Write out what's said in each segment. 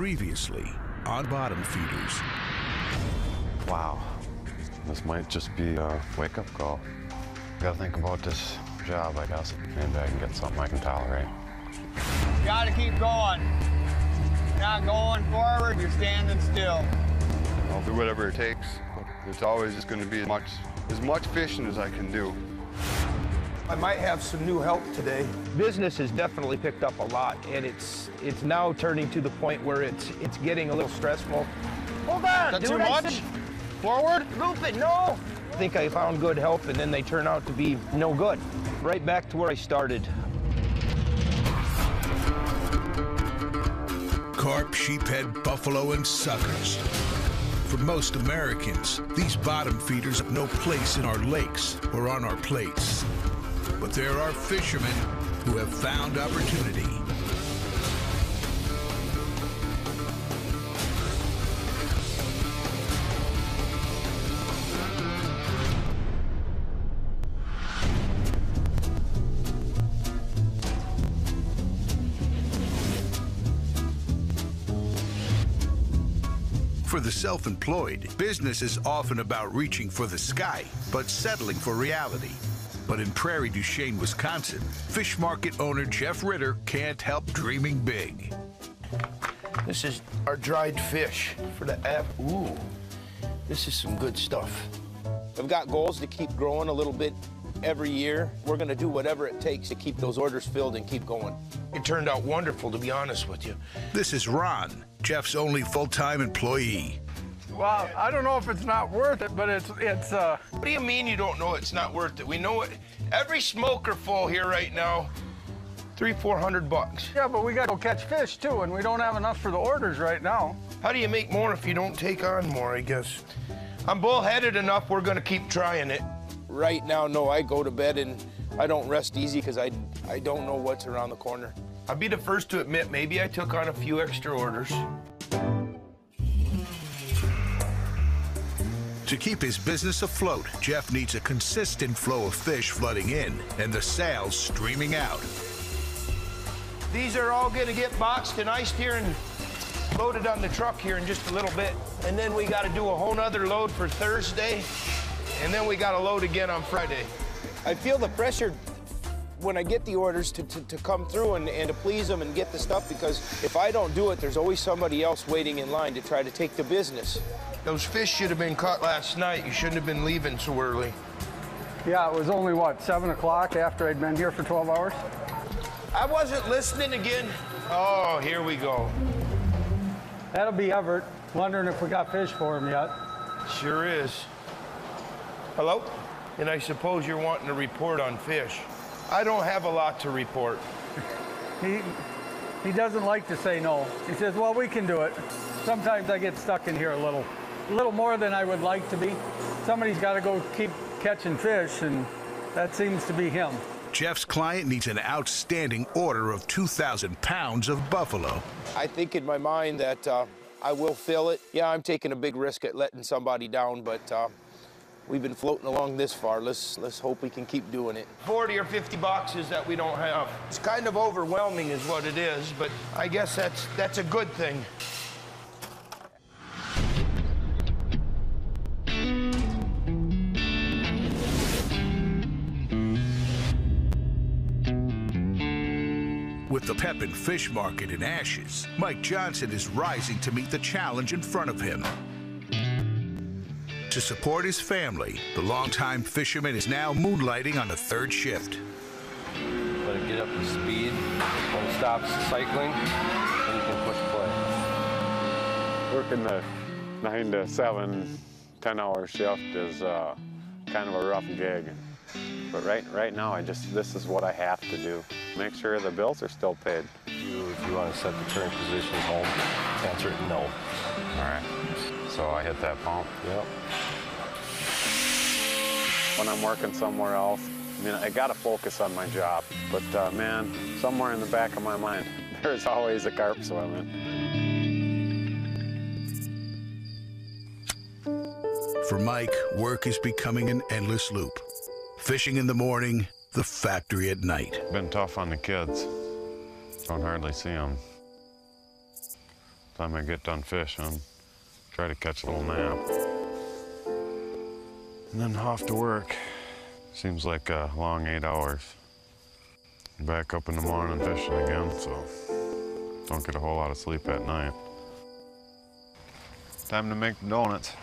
Previously on Bottom Feeders. Wow, this might just be a wake-up call. Gotta think about this job, I guess. Maybe I can get something I can tolerate. Gotta keep going. Not going forward, you're standing still. I'll do whatever it takes. It's always just going to be as much fishing as I can do. I might have some new help today. Business has definitely picked up a lot, and it's now turning to the point where it's getting a little stressful. Hold on, Is that too much? Forward? Loop it, no! I think I found good help, and then they turn out to be no good. Right back to where I started. Carp, sheephead, buffalo, and suckers. For most Americans, these bottom feeders have no place in our lakes or on our plates. But there are fishermen who have found opportunity. For the self-employed, business is often about reaching for the sky, but settling for reality. But in Prairie du Chien, Wisconsin, fish market owner Jeff Ritter can't help dreaming big. This is our dried fish for the app. Ooh, this is some good stuff. I've got goals to keep growing a little bit every year. We're gonna do whatever it takes to keep those orders filled and keep going. It turned out wonderful, to be honest with you. This is Ron, Jeff's only full-time employee. Well, I don't know if it's not worth it, but it's What do you mean you don't know it's not worth it? We know it. Every smoker full here right now, $300-400. yeah, but we got to go catch fish too, and we don't have enough for the orders right now. How do you make more if you don't take on more, I guess? I'm bullheaded enough, we're gonna keep trying it. Right now, no, I go to bed and I don't rest easy because I don't know what's around the corner. I'll be the first to admit, maybe I took on a few extra orders. To keep his business afloat, Jeff needs a consistent flow of fish flooding in and the sales streaming out. These are all gonna get boxed and iced here and loaded on the truck here in just a little bit. And then we gotta do a whole nother load for Thursday, and then we gotta load again on Friday. I feel the pressure when I get the orders to come through and to please them and get the stuff, because if I don't do it, there's always somebody else waiting in line to try to take the business. Those fish should have been caught last night. You shouldn't have been leaving so early. Yeah, it was only, what, 7 o'clock after I'd been here for 12 hours? I wasn't listening again. Oh, here we go. That'll be Everett, wondering if we got fish for him yet. Sure is. Hello? And I suppose you're wanting to report on fish. I don't have a lot to report. He doesn't like to say no. He says, well, we can do it. Sometimes I get stuck in here a little more than I would like to be. Somebody's got to go keep catching fish, and that seems to be him. Jeff's client needs an outstanding order of 2,000 pounds of buffalo. I think in my mind that I will fill it. Yeah, I'm taking a big risk at letting somebody down, but we've been floating along this far. Let's hope we can keep doing it. 40 or 50 boxes that we don't have. It's kind of overwhelming is what it is, but I guess that's a good thing. With the Pepin Fish Market in ashes, Mike Johnson is rising to meet the challenge in front of him. To support his family, the longtime fisherman is now moonlighting on a third shift. Let it get up to speed. When it stops cycling, then you can push play. Working the 9 to 7, 10-hour shift is kind of a rough gig. But right now, this is what I have to do. Make sure the bills are still paid. If you want to set the current position home, answer it no. All right, so I hit that pump. Yep. When I'm working somewhere else, I mean, I gotta focus on my job. But man, somewhere in the back of my mind, there's always a carp swimming. For Mike, work is becoming an endless loop. Fishing in the morning, the factory at night. Been tough on the kids. Don't hardly see them. time I get done fishing, try to catch a little nap. And then off to work. Seems like a long 8 hours. Back up in the morning fishing again, so don't get a whole lot of sleep at night. Time to make the donuts.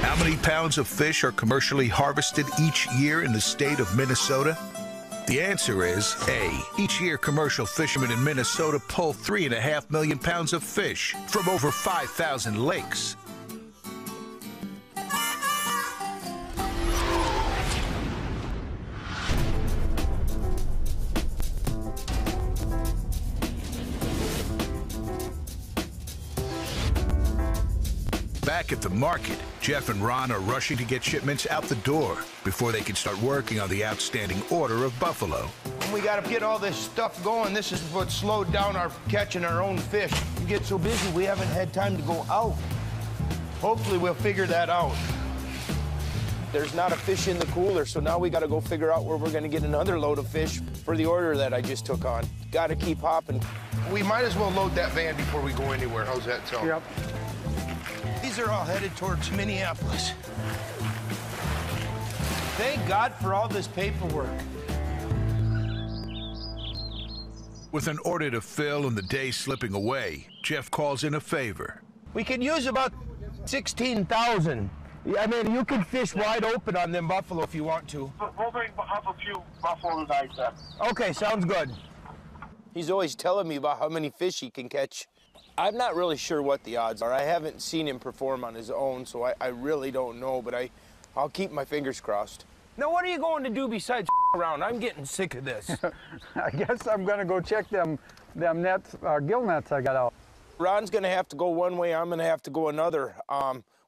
How many pounds of fish are commercially harvested each year in the state of Minnesota? The answer is A. Each year, commercial fishermen in Minnesota pull 3.5 million pounds of fish from over 5,000 lakes. Back at the market, Jeff and Ron are rushing to get shipments out the door before they can start working on the outstanding order of buffalo. We got to get all this stuff going. This is what slowed down our catching our own fish. We get so busy, we haven't had time to go out. Hopefully, we'll figure that out. There's not a fish in the cooler, so now we got to go figure out where we're going to get another load of fish for the order that I just took on. Got to keep hopping. We might as well load that van before we go anywhere. How's that sound? Yep. These are all headed towards Minneapolis. Thank God for all this paperwork. With an order to fill and the day slipping away, Jeff calls in a favor. We could use about 16,000. I mean, you can fish wide open on them buffalo if you want to. We'll bring up a few buffalo tonight, then. Okay, sounds good. He's always telling me about how many fish he can catch. I'm not really sure what the odds are. I haven't seen him perform on his own, so I really don't know, but I'll keep my fingers crossed. Now, what are you going to do besides around? I'm getting sick of this. I guess I'm gonna go check them nets, gill nets I got out. Ron's gonna have to go one way, I'm gonna have to go another.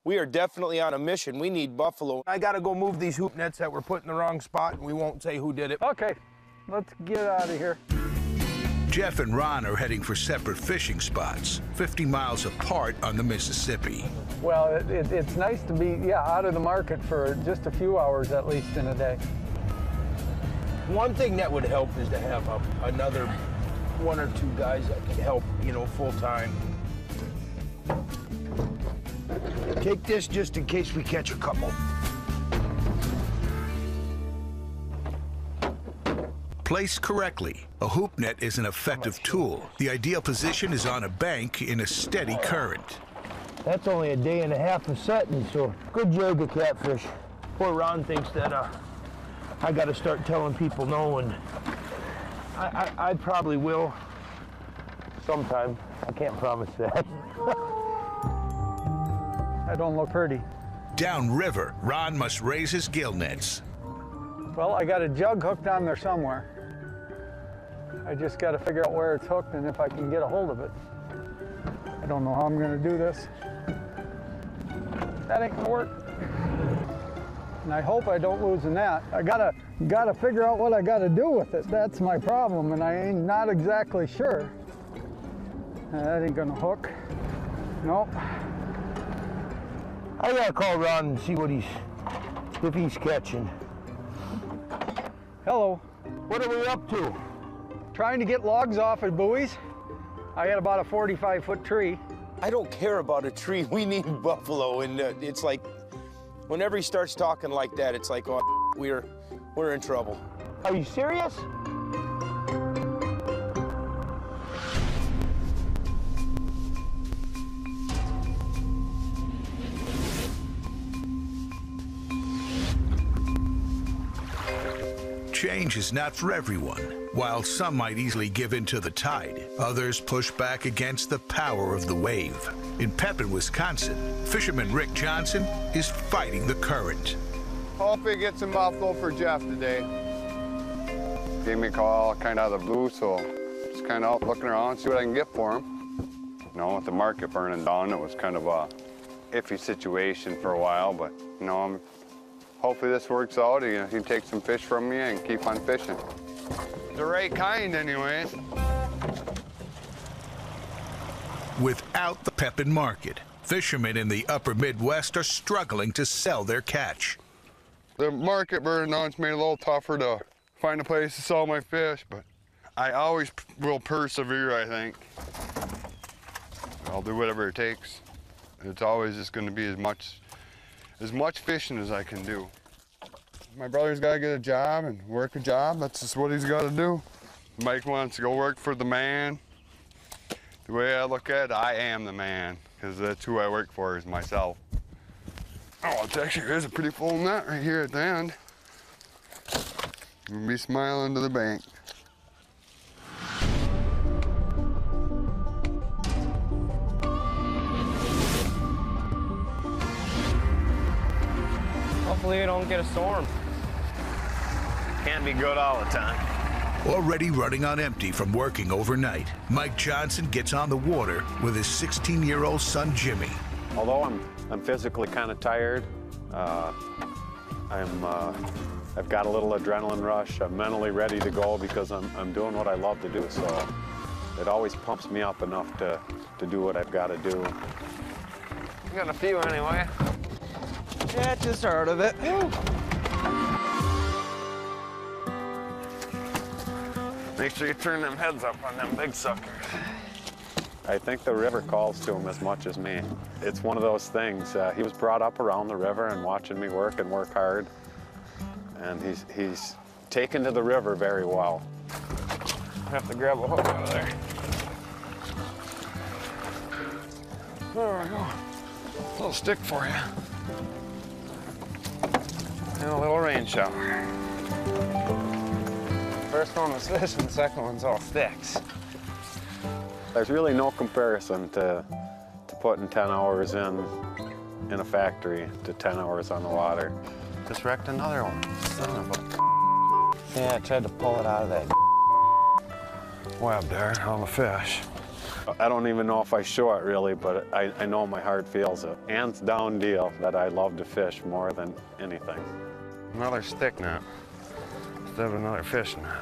We are definitely on a mission. We need buffalo. I gotta go move these hoop nets that were put in the wrong spot, and we won't say who did it. Okay, let's get out of here. Jeff and Ron are heading for separate fishing spots, 50 miles apart on the Mississippi. Well, it's nice to be, out of the market for just a few hours at least in a day. One thing that would help is to have another 1 or 2 guys that can help, full time. Take this just in case we catch a couple. Placed correctly, a hoop net is an effective tool. The ideal position is on a bank in a steady current. That's only a day and a half of setting, so good jig of catfish. Poor Ron thinks that I got to start telling people no, and I probably will sometime. I can't promise that. I don't look pretty. Downriver, Ron must raise his gill nets. Well, I got a jug hooked on there somewhere. I just got to figure out where it's hooked and if I can get a hold of it. I don't know how I'm going to do this. That ain't going to work. And I hope I don't lose a net. I gotta figure out what I got to do with it. That's my problem, and I ain't not exactly sure. That ain't going to hook. Nope. I got to call Ron and see if he's catching. Hello. What are we up to? Trying to get logs off of buoys. I got about a 45-foot tree. I don't care about a tree. We need buffalo, and it's like, whenever he starts talking like that, it's like, oh, we're in trouble. Are you serious? Change is not for everyone. While some might easily give in to the tide, others push back against the power of the wave. In Pepin, Wisconsin, fisherman Rick Johnson is fighting the current. Hope we get some buffalo for Jeff today. Gave me a call kind of out of the blue, so just kind of out looking around, see what I can get for him. With the market burning down, it was kind of a iffy situation for a while, but hopefully this works out. He can take some fish from me and keep on fishing. The right kind, anyways. Without the Pepin market, fishermen in the upper Midwest are struggling to sell their catch. The market burning down, it's made it a little tougher to find a place to sell my fish, but I always will persevere, I think. I'll do whatever it takes. It's always just going to be as much fishing as I can do. My brother's got to get a job and work a job. That's just what he's got to do. Mike wants to go work for the man. The way I look at it, I am the man, because that's who I work for, is myself. Oh, there's a pretty full net right here at the end. We'll be smiling to the bank. Hopefully we don't get a storm. Can't be good all the time. Already running on empty from working overnight, Mike Johnson gets on the water with his 16-year-old son, Jimmy. Although I'm physically kind of tired, I've got a little adrenaline rush. I'm mentally ready to go because I'm doing what I love to do. So it always pumps me up enough to do what I've got to do. You got a few anyway. Yeah, just heard of it. Make sure you turn them heads up on them big suckers. I think the river calls to him as much as me. It's one of those things. He was brought up around the river and watching me work and work hard. And he's taken to the river very well. I have to grab a hook out of there. There we go. A little stick for you. And a little rain shower. First one was fish and the second one's all sticks. There's really no comparison to putting 10 hours in a factory to 10 hours on the water. Just wrecked another one. Son of a... Yeah, I tried to pull it out of that web there, all the fish. I don't even know if I show it really, but I know my heart feels it. Hands down deal that I love to fish more than anything. Another stick net instead of another fish net.